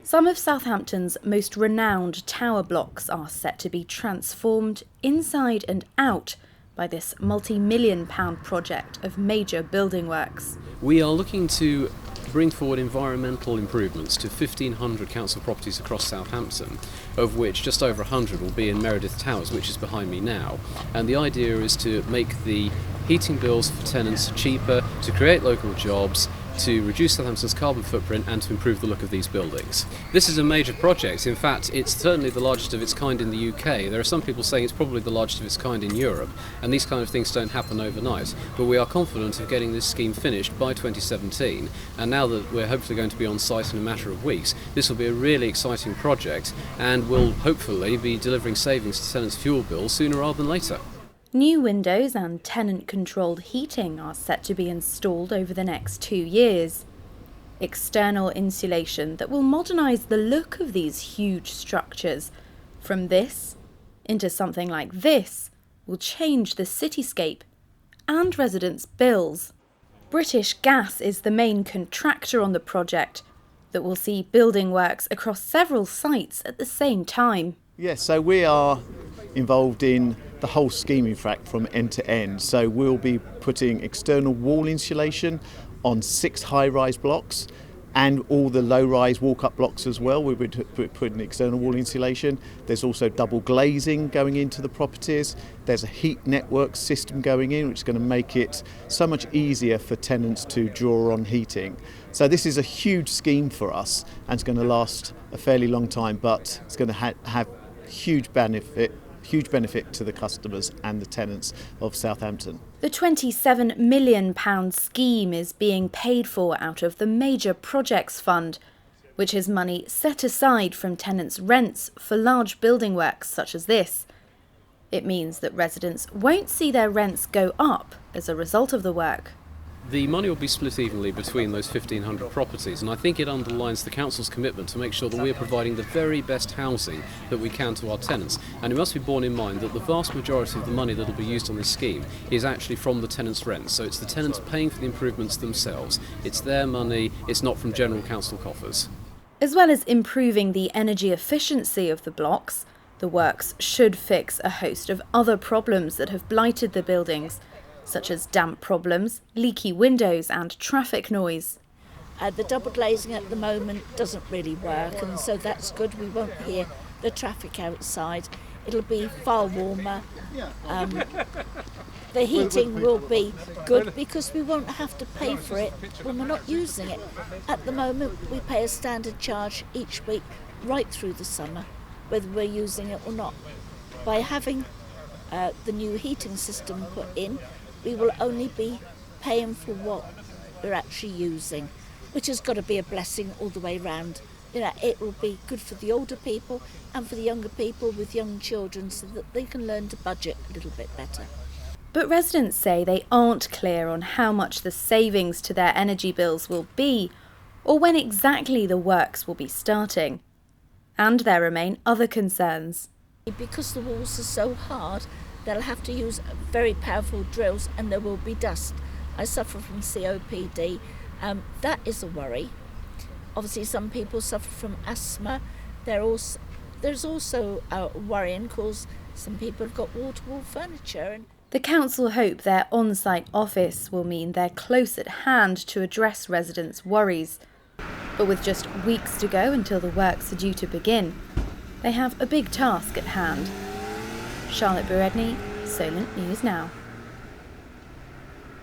Some of Southampton's most renowned tower blocks are set to be transformed inside and out by this multi-million-pound project of major building works. We are looking to bring forward environmental improvements to 1,500 council properties across Southampton, of which just over 100 will be in Meredith Towers, which is behind me now. And the idea is to make the heating bills for tenants cheaper, to create local jobs, to reduce Southampton's carbon footprint and to improve the look of these buildings. This is a major project. In fact, it's certainly the largest of its kind in the UK. There are some people saying it's probably the largest of its kind in Europe, and these kind of things don't happen overnight. But we are confident of getting this scheme finished by 2017, and now that we're hopefully going to be on site in a matter of weeks, this will be a really exciting project and will hopefully be delivering savings to tenants' fuel bills sooner rather than later. New windows and tenant-controlled heating are set to be installed over the next 2 years. External insulation that will modernise the look of these huge structures from this into something like this will change the cityscape and residents' bills. British Gas is the main contractor on the project that will see building works across several sites at the same time. Yes, so we are involved in the whole scheme, in fact, from end to end. So we'll be putting external wall insulation on 6 high-rise blocks and all the low-rise walk-up blocks as well. We'll be putting external wall insulation. There's also double glazing going into the properties. There's a heat network system going in, which is going to make it so much easier for tenants to draw on heating. So this is a huge scheme for us, and it's going to last a fairly long time, but it's going to have huge benefit to the customers and the tenants of Southampton. The £27 million scheme is being paid for out of the Major Projects Fund, which is money set aside from tenants' rents for large building works such as this. It means that residents won't see their rents go up as a result of the work. The money will be split evenly between those 1,500 properties, and I think it underlines the council's commitment to make sure that we are providing the very best housing that we can to our tenants. And it must be borne in mind that the vast majority of the money that will be used on this scheme is actually from the tenants' rents. So it's the tenants paying for the improvements themselves. It's their money, it's not from general council coffers. As well as improving the energy efficiency of the blocks, the works should fix a host of other problems that have blighted the buildings, such as damp problems, leaky windows and traffic noise. The double glazing at the moment doesn't really work, and so that's good. We won't hear the traffic outside. It'll be far warmer. The heating will be good because we won't have to pay for it when we're not using it. At the moment, we pay a standard charge each week right through the summer, whether we're using it or not. By having the new heating system put in, we will only be paying for what we're actually using, which has got to be a blessing all the way round. You know, it will be good for the older people and for the younger people with young children so that they can learn to budget a little bit better. But residents say they aren't clear on how much the savings to their energy bills will be or when exactly the works will be starting. And there remain other concerns. Because the walls are so hard, they'll have to use very powerful drills and there will be dust. I suffer from COPD. That is a worry. Obviously, some people suffer from asthma. There's also worrying because some people have got wall-to-wall furniture. The council hope their on-site office will mean they're close at hand to address residents' worries. But with just weeks to go until the works are due to begin, they have a big task at hand. Charlotte Briere-Edney, Solent News Now.